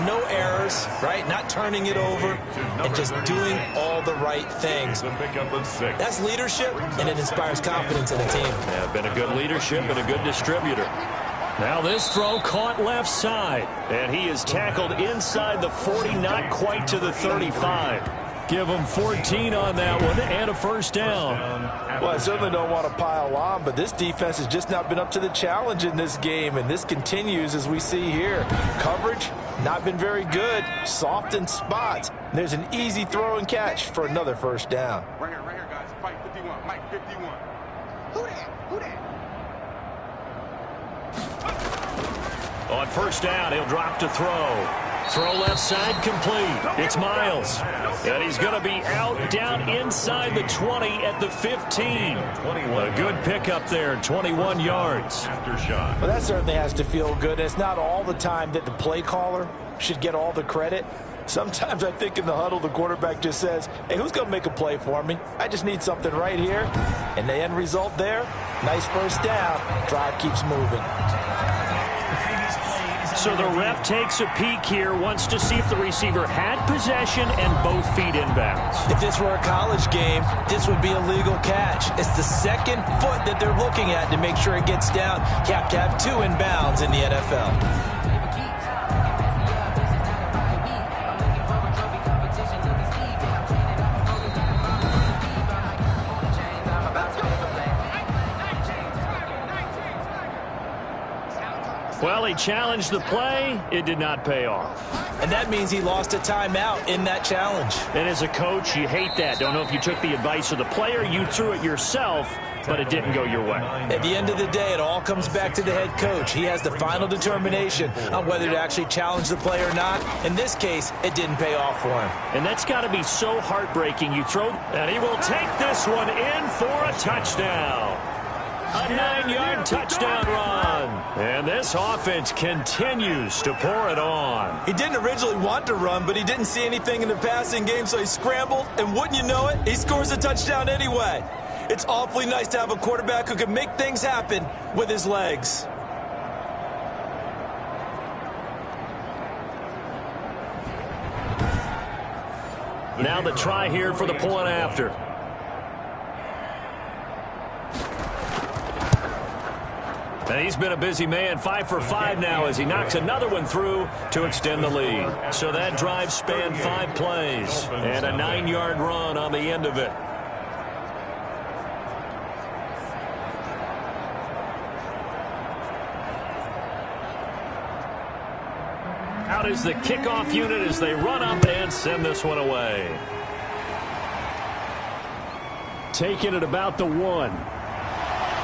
no errors, right? Not turning it over, and just doing all the right things. That's leadership, and it inspires confidence in a team. Yeah, been a good leadership and a good distributor. Now this throw caught left side, and he is tackled inside the 40, not quite to the 35. Give him 14 on that one and a first down. Well, I certainly don't want to pile on, but this defense has just not been up to the challenge in this game, and this continues as we see here. Coverage, not been very good. Soft in spots. There's an easy throw and catch for another first down. Right here, guys. Fight 51. Mike 51. Who that? Who that? On first down, he'll drop to throw. Throw left side complete. It's Miles. And he's going to be out down inside the 20 at the 15. A good pickup there, 21 yards. Aftershock. Well, that certainly has to feel good. It's not all the time that the play caller should get all the credit. Sometimes I think in the huddle, the quarterback just says, hey, who's going to make a play for me? I just need something right here. And the end result there, nice first down. Drive keeps moving. So the ref takes a peek here, wants to see if the receiver had possession and both feet inbounds. If this were a college game, this would be a legal catch. It's the second foot that they're looking at to make sure it gets down. You have to have two inbounds in the NFL. Well, he challenged the play. It did not pay off. And that means he lost a timeout in that challenge. And as a coach, you hate that. Don't know if you took the advice of the player, you threw it yourself, but it didn't go your way. At the end of the day, it all comes back to the head coach. He has the final determination on whether to actually challenge the play or not. In this case, it didn't pay off for him. And that's got to be so heartbreaking. You throw, and he will take this one in for a touchdown. A 9-yard touchdown run. And this offense continues to pour it on. He didn't originally want to run, but he didn't see anything in the passing game, so he scrambled. And wouldn't you know it, he scores a touchdown anyway. It's awfully nice to have a quarterback who can make things happen with his legs. Now the try here for the point after. And he's been a busy man, 5 for 5 now as he knocks another one through to extend the lead. So that drive spanned 5 plays and a 9-yard run on the end of it. Out is the kickoff unit as they run up and send this one away. Taking it about the 1.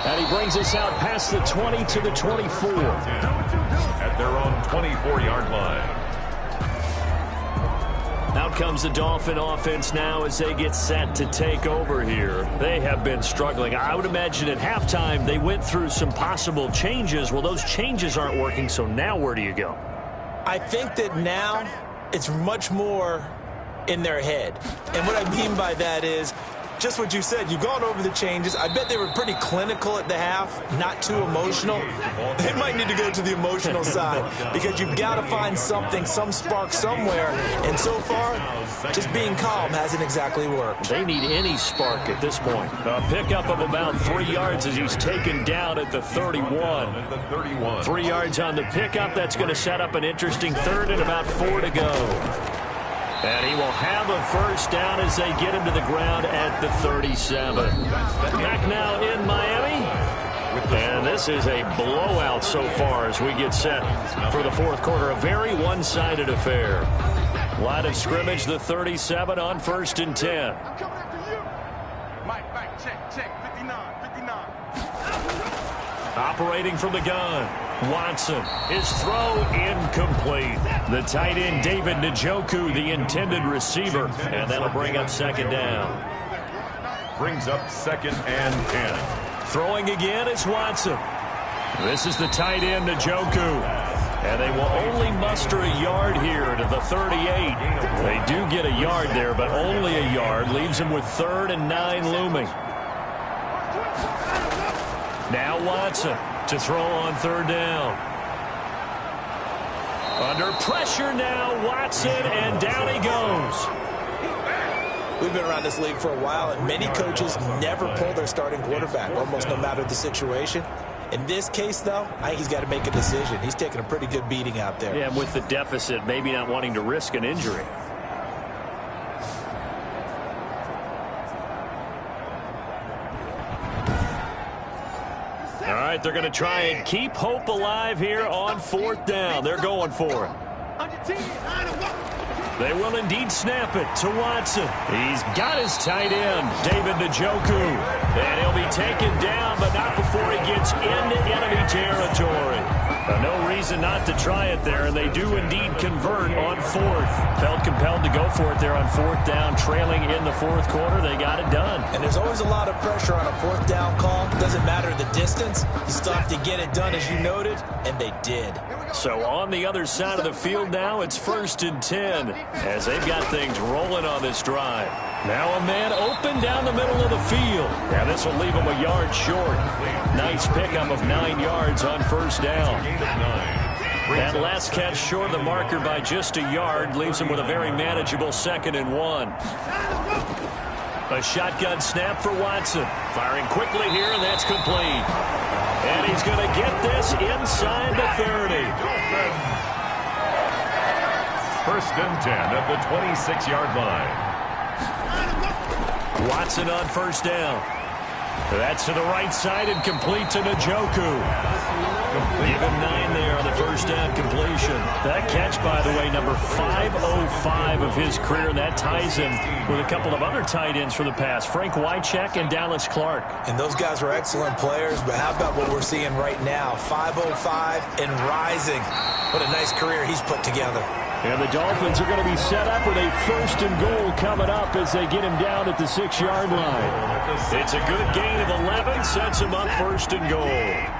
And he brings us out past the 20 to the 24. At their own 24-yard line. Out comes the Dolphin offense now as they get set to take over here. They have been struggling. I would imagine at halftime they went through some possible changes. Well, those changes aren't working, so now where do you go? I think that now it's much more in their head. And what I mean by that is just what you said. You've gone over the changes. I bet they were pretty clinical at the half, not too emotional. They might need to go to the emotional side because you've got to find something, some spark somewhere. And so far, just being calm hasn't exactly worked. They need any spark at this point. A pickup of about 3 yards as he's taken down at the 31. 3 yards on the pickup. That's going to set up an interesting third and about 4 to go. And he will have a first down as they get him to the ground at the 37. Back now in Miami. And this is a blowout so far as we get set for the fourth quarter. A very one-sided affair. Line of scrimmage, the 37 on 1st and 10. I'm coming after you. Mike, check. 59. Operating from the gun. Watson, his throw incomplete. The tight end, David Njoku, the intended receiver. And that'll bring up 2nd down. Brings up 2nd and 10. Throwing again is Watson. This is the tight end, Njoku. And they will only muster a yard here to the 38. They do get a yard there, but only a yard. Leaves them with 3rd and 9 looming. Now Watson to throw on 3rd down. Under pressure now, Watson, and down he goes. We've been around this league for a while, and many coaches never pull their starting quarterback, almost no matter the situation. In this case, though, I think he's got to make a decision. He's taking a pretty good beating out there. Yeah, and with the deficit, maybe not wanting to risk an injury. All right, they're going to try and keep hope alive here on 4th down. They're going for it. They will indeed snap it to Watson. He's got his tight end, David Njoku. And he'll be taken down, but not before he gets into enemy territory. No reason not to try it there, and they do indeed convert on 4th. Felt compelled to go for it there on 4th down, trailing in the 4th quarter. They got it done. And there's always a lot of pressure on a 4th down call. Doesn't matter the distance. You still have to get it done, as you noted, and they did. So on the other side of the field now, it's 1st and 10 as they've got things rolling on this drive. Now a man open down the middle of the field. Now this will leave him a yard short. Nice pickup of 9 yards on 1st down. That last catch short of the marker by just a yard leaves him with a very manageable 2nd and 1. A shotgun snap for Watson. Firing quickly here, and that's complete. And he's going to get this inside the 30. 1st and 10 at the 26-yard line. Watson on 1st down. That's to the right side and complete to Njoku. Give him 9 there on the 1st down completion. That catch, by the way, number 505 of his career, and that ties him with a couple of other tight ends for the past, Frank Wycheck and Dallas Clark. And those guys were excellent players, but how about what we're seeing right now? 505 and rising. What a nice career he's put together. And the Dolphins are going to be set up with a 1st and goal coming up as they get him down at the 6-yard line. It's a good gain of 11, sets him up 1st and goal.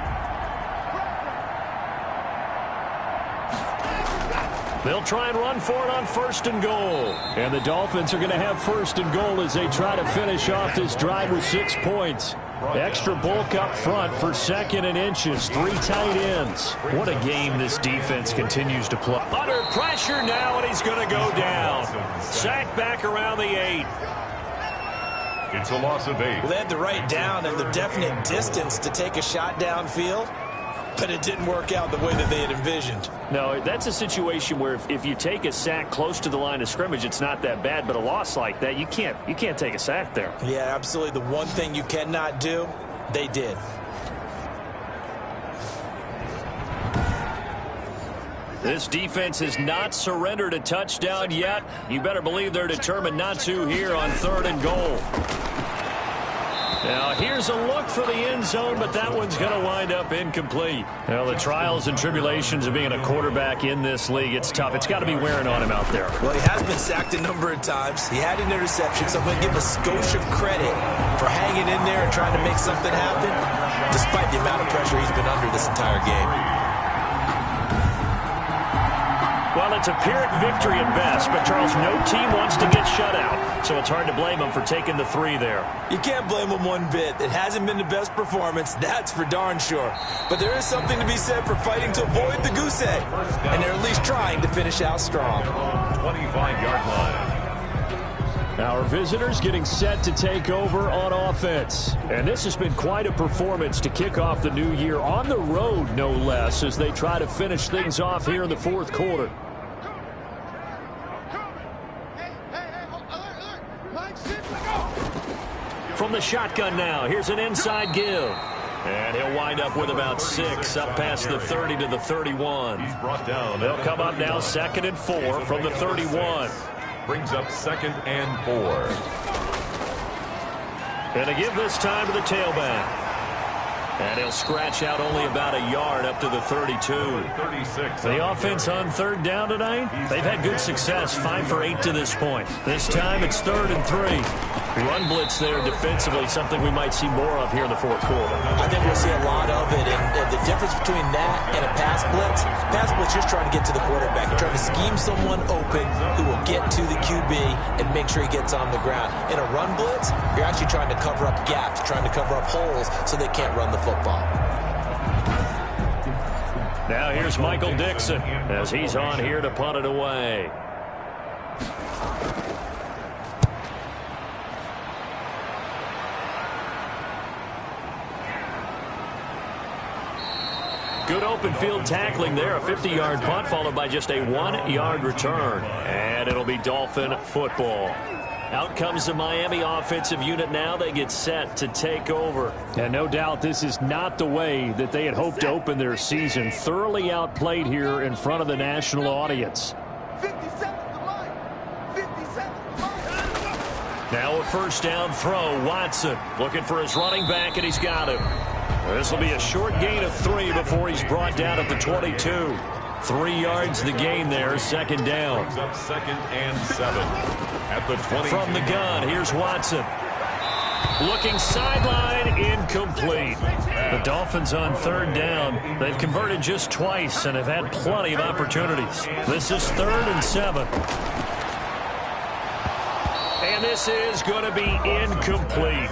They'll try and run for it on 1st and goal. And the Dolphins are going to have 1st and goal as they try to finish off this drive with 6 points. Extra bulk up front for 2nd and inches. 3 tight ends. What a game this defense continues to play. Under pressure now, and he's going to go down. Sacked back around the 8. It's a loss of 8. Well, they had the right down and the definite distance to take a shot downfield, but it didn't work out the way that they had envisioned. No, that's a situation where if you take a sack close to the line of scrimmage, it's not that bad, but a loss like that, you can't take a sack there. Yeah, absolutely. The one thing you cannot do, they did. This defense has not surrendered a touchdown yet. You better believe they're determined not to here on 3rd and goal. Now, here's a look for the end zone, but that one's going to wind up incomplete. Well, the trials and tribulations of being a quarterback in this league, it's tough. It's got to be wearing on him out there. Well, he has been sacked a number of times. He had an interception, so I'm going to give a skosh of credit for hanging in there and trying to make something happen, despite the amount of pressure he's been under this entire game. Well, it's a Pyrrhic victory at best, but, Charles, no team wants to get shut out, so it's hard to blame them for taking the 3 there. You can't blame them one bit. It hasn't been the best performance, that's for darn sure. But there is something to be said for fighting to avoid the goose egg, and they're at least trying to finish out strong. 25-yard line. Our visitors getting set to take over on offense. And this has been quite a performance to kick off the new year on the road, no less, as they try to finish things off here in the 4th quarter. From the shotgun now, here's an inside give. And he'll wind up with about 6, up past the 30 to the 31. He's brought down. They'll come up now 2nd and 4 from the 31. Brings up 2nd and 4. And to give this time to the tailback. And he'll scratch out only about a yard up to the 32. 36. The offense on 3rd down tonight, they've had good success, 5 for 8 to this point. This time it's 3rd and 3. Run blitz there defensively, something we might see more of here in the 4th quarter. I think we'll see a lot of it, and the difference between that and a pass blitz just trying to get to the quarterback. You're trying to scheme someone open who will get to the QB and make sure he gets on the ground. In a run blitz, you're actually trying to cover up gaps, trying to cover up holes so they can't run the football. Now here's Michael Dixon as he's on here to punt it away. Good open field tackling there. A 50-yard punt followed by just a 1-yard return. And it'll be Dolphin football. Out comes the Miami offensive unit now. They get set to take over. And no doubt this is not the way that they had hoped to open their season. Thoroughly outplayed here in front of the national audience. Now a first down throw. Watson looking for his running back, and he's got him. This will be a short gain of 3 before he's brought down at the 22. 3 yards the gain there, second down. Brings up 2nd and 7 at the 20. From the gun, here's Watson. Looking sideline, incomplete. The Dolphins on 3rd down. They've converted just twice and have had plenty of opportunities. This is 3rd and 7. And this is going to be incomplete.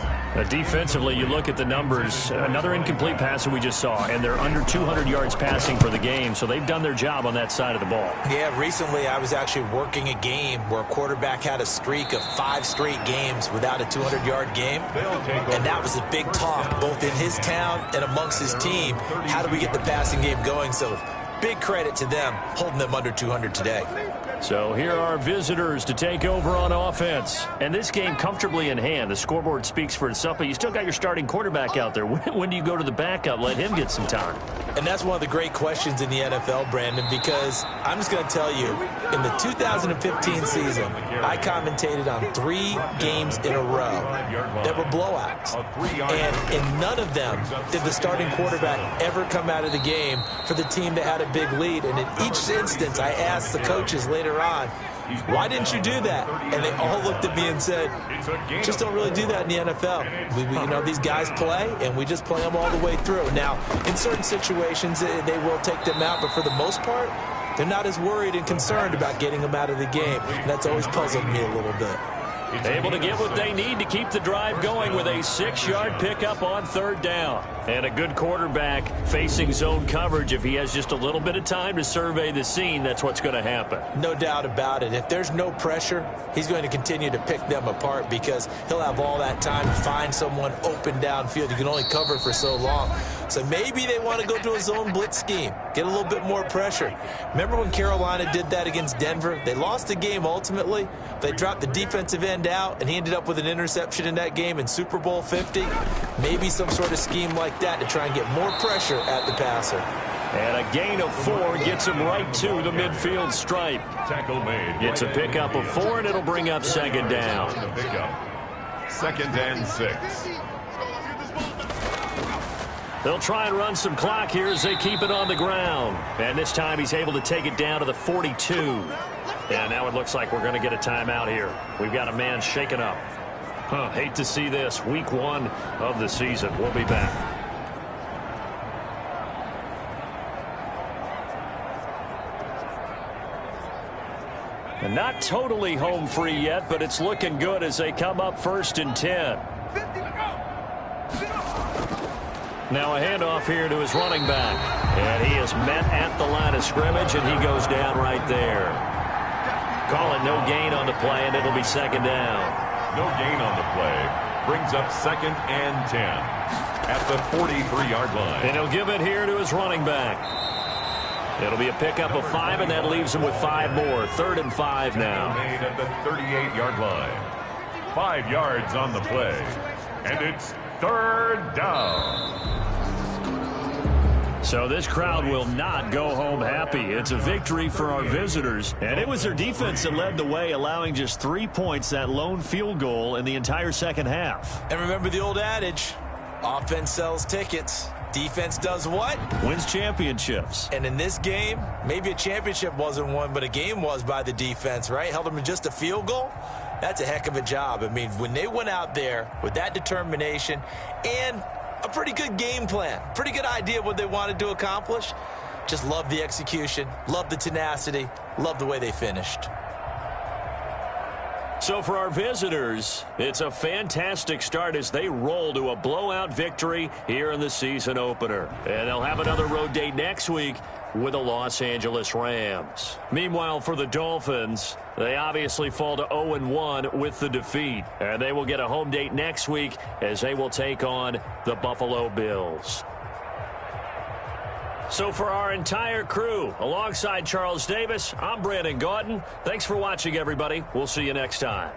Defensively, you look at the numbers. Another incomplete pass that we just saw, and they're under 200 yards passing for the game, so they've done their job on that side of the ball. Yeah, recently I was actually working a game where a quarterback had a streak of 5 straight games without a 200-yard game, and that was a big talk, both in his town and amongst his team. How do we get the passing game going? So big credit to them holding them under 200 today. So here are visitors to take over on offense. And this game comfortably in hand. The scoreboard speaks for itself, but you still got your starting quarterback out there. When do you go to the backup? Let him get some time. And that's one of the great questions in the NFL, Brandon, because I'm just going to tell you, in the 2015 season, I commentated on 3 games in a row that were blowouts. And in none of them did the starting quarterback ever come out of the game for the team that had a big lead. And in each instance, I asked the coaches later on, why didn't you do that? And they all looked at me and said, just don't really do that in the NFL. These guys play, and we just play them all the way through. Now, in certain situations, they will take them out, but for the most part, they're not as worried and concerned about getting them out of the game. And that's always puzzled me a little bit. Able to get what they need to keep the drive going with a 6-yard pickup on 3rd down. And a good quarterback facing zone coverage. If he has just a little bit of time to survey the scene, that's what's going to happen. No doubt about it. If there's no pressure, he's going to continue to pick them apart because he'll have all that time to find someone open downfield. You can only cover for so long. So maybe they want to go to a zone blitz scheme, get a little bit more pressure. Remember when Carolina did that against Denver? They lost the game ultimately. They dropped the defensive end out, and he ended up with an interception in that game in Super Bowl 50. Maybe some sort of scheme like that to try and get more pressure at the passer. And a gain of 4 gets him right to the midfield stripe. Tackle made. It's a pickup of 4, and it'll bring up 2nd down. 2nd and 6. They'll try and run some clock here as they keep it on the ground. And this time he's able to take it down to the 42. And now it looks like we're going to get a timeout here. We've got a man shaken up. Hate to see this. Week 1 of the season. We'll be back. And not totally home free yet, but it's looking good as they come up 1st and 10. Now a handoff here to his running back. And he is met at the line of scrimmage, and he goes down right there. Call it no gain on the play, and it'll be 2nd down. No gain on the play. Brings up 2nd and 10 at the 43-yard line. And he'll give it here to his running back. It'll be a pickup of 5, and that leaves him with 5 more. 3rd and 5 now. Made at the 38-yard line. 5 yards on the play. And it's 3rd down. So this crowd will not go home happy. It's a victory for our visitors. And it was their defense that led the way, allowing just 3 points, that lone field goal in the entire second half. And remember the old adage, offense sells tickets. Defense does what? Wins championships. And in this game, maybe a championship wasn't won, but a game was by the defense, right? Held them to just a field goal. That's a heck of a job. I mean, when they went out there with that determination and a pretty good game plan, pretty good idea of what they wanted to accomplish, just love the execution, love the tenacity, love the way they finished. So for our visitors, it's a fantastic start as they roll to a blowout victory here in the season opener. And they'll have another road date next week with the Los Angeles Rams. Meanwhile, for the Dolphins, they obviously fall to 0-1 with the defeat. And they will get a home date next week as they will take on the Buffalo Bills. So for our entire crew, alongside Charles Davis, I'm Brandon Gautin. Thanks for watching, everybody. We'll see you next time.